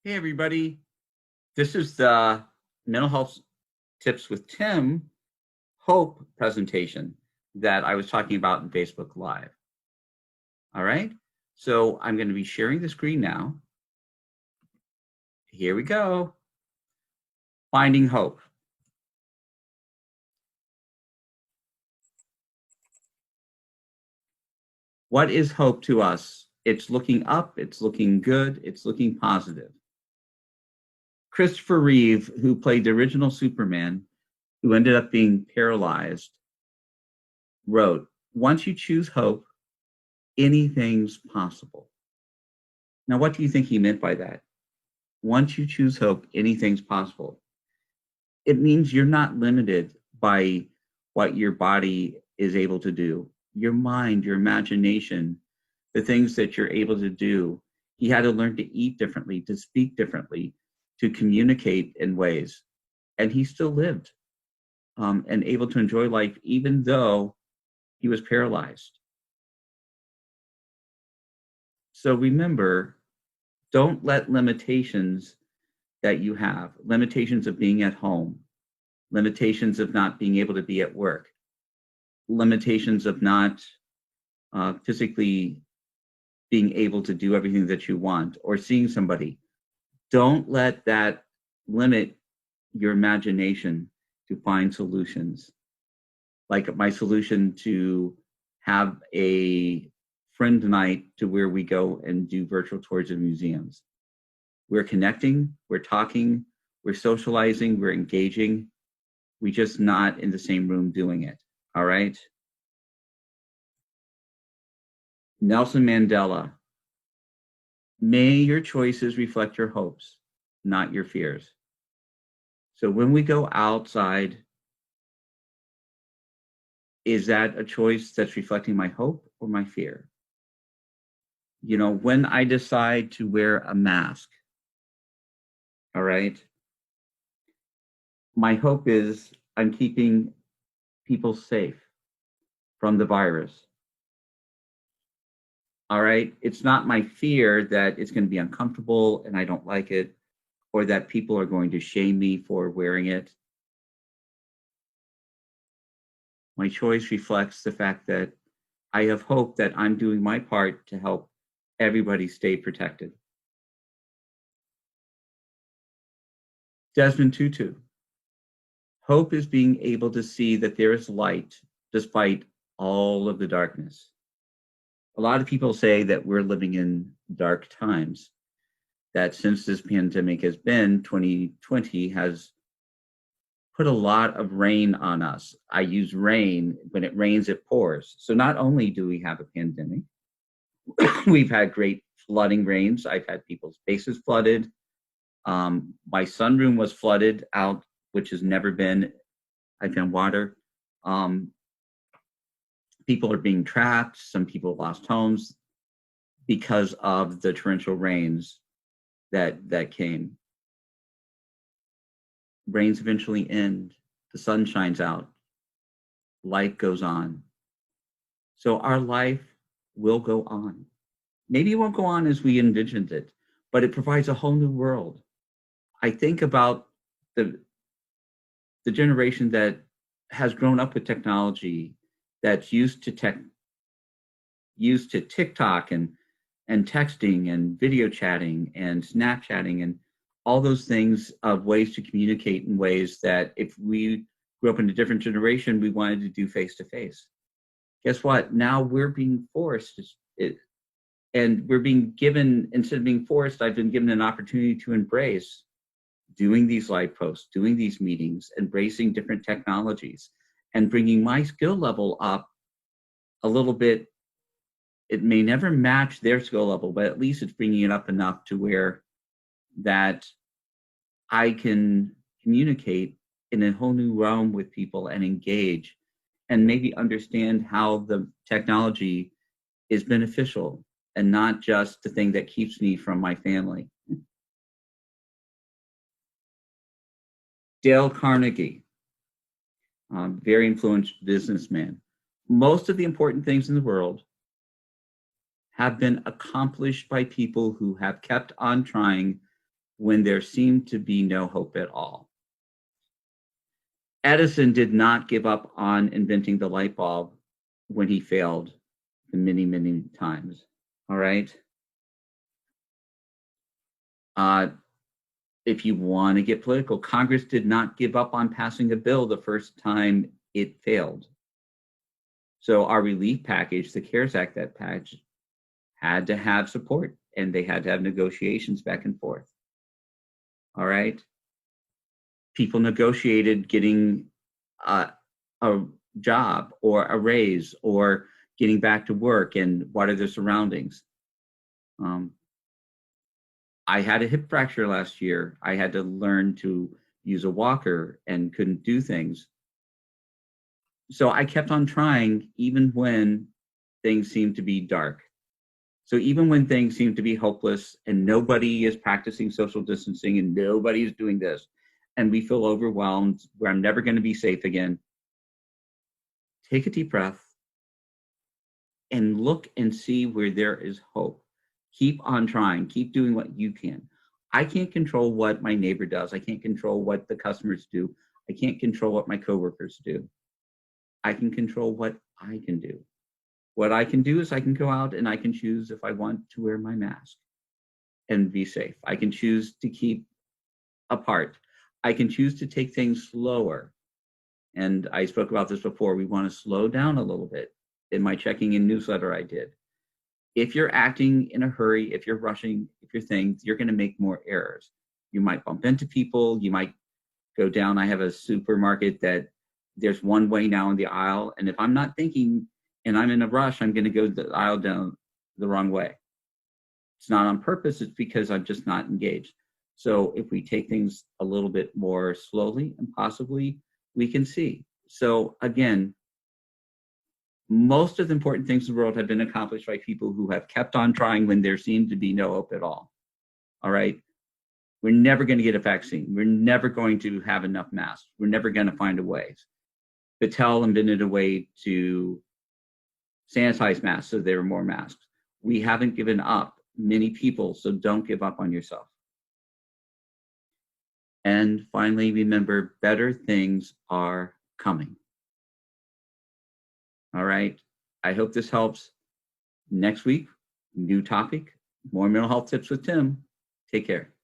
Hey, everybody. This is the Mental Health Tips with Tim Hope presentation that I was talking about in Facebook Live. All right. So I'm going to be sharing the screen now. Here we go. Finding hope. What is hope to us? It's looking up, it's looking good, it's looking positive. Christopher Reeve, who played the original Superman, who ended up being paralyzed, wrote, "Once you choose hope, anything's possible." Now, what do you think he meant by that? Once you choose hope, anything's possible. It means you're not limited by what your body is able to do. Your mind, your imagination, the things that you're able to do. He had to learn to eat differently, to speak differently, to communicate in ways. And he still lived and able to enjoy life, even though he was paralyzed. So remember, don't let limitations that you have, limitations of being at home, limitations of not being able to be at work, limitations of not physically being able to do everything that you want or seeing somebody. Don't let that limit your imagination to find solutions. Like my solution to have a friend night to where we go and do virtual tours of museums. We're connecting, we're talking, we're socializing, we're engaging. We're just not in the same room doing it. All right. Nelson Mandela. May your choices reflect your hopes, not your fears. So when we go outside, is that a choice that's reflecting my hope or my fear? You know, when I decide to wear a mask, all right, my hope is I'm keeping people safe from the virus. All right. It's not my fear that it's going to be uncomfortable and I don't like it, or that people are going to shame me for wearing it. My choice reflects the fact that I have hope that I'm doing my part to help everybody stay protected. Desmond Tutu. Hope is being able to see that there is light despite all of the darkness. A lot of people say that we're living in dark times, that since this pandemic has been, 2020 has put a lot of rain on us. I use rain. When it rains, it pours. So not only do we have a pandemic, we've had great flooding rains. I've had people's bases flooded. My sunroom was flooded out, which has never been. I found water. People are being trapped. Some people lost homes because of the torrential rains that came. Rains eventually end. The sun shines out. Life goes on. So our life will go on. Maybe it won't go on as we envisioned it, but it provides a whole new world. I think about the generation that has grown up with technology, that's used to TikTok and texting and video chatting and Snapchatting and all those things of ways to communicate in ways that if we grew up in a different generation, we wanted to do face to face. Guess what? Now we're being forced, and we're being given, instead of being forced, I've been given an opportunity to embrace doing these live posts, doing these meetings, embracing different technologies, and bringing my skill level up a little bit. It may never match their skill level, but at least it's bringing it up enough to where that I can communicate in a whole new realm with people and engage and maybe understand how the technology is beneficial and not just the thing that keeps me from my family. Dale Carnegie, very influential businessman. Most of the important things in the world have been accomplished by people who have kept on trying when there seemed to be no hope at all. Edison did not give up on inventing the light bulb when he failed many, many times. All right. If you want to get political, Congress did not give up on passing a bill the first time it failed. So our relief package, the CARES Act, that package had to have support, and they had to have negotiations back and forth. All right. People negotiated getting a job or a raise or getting back to work, and what are the surroundings. I had a hip fracture last year. I had to learn to use a walker and couldn't do things. So I kept on trying even when things seemed to be dark. So even when things seem to be hopeless and nobody is practicing social distancing and nobody is doing this, and we feel overwhelmed where I'm never going to be safe again, take a deep breath and look and see where there is hope. Keep on trying. Keep doing what you can. I can't control what my neighbor does. I can't control what the customers do. I can't control what my coworkers do. I can control what I can do. What I can do is I can go out and I can choose if I want to wear my mask and be safe. I can choose to keep apart. I can choose to take things slower. And I spoke about this before. We want to slow down a little bit. In my checking in newsletter I did. If you're acting in a hurry, if you're rushing, if you're things, you're going to make more errors. You might bump into people. You might go down. I have a supermarket that there's one way now in the aisle. And if I'm not thinking and I'm in a rush, I'm going to go the aisle down the wrong way. It's not on purpose. It's because I'm just not engaged. So if we take things a little bit more slowly and possibly we can see. So again, most of the important things in the world have been accomplished by people who have kept on trying when there seemed to be no hope at all. All right. We're never going to get a vaccine. We're never going to have enough masks. We're never going to find a way. Battelle invented a way to sanitize masks so there were more masks. We haven't given up, many people, so don't give up on yourself. And finally, remember, better things are coming. All right. I hope this helps. Next week, new topic, more mental health tips with Tim. Take care.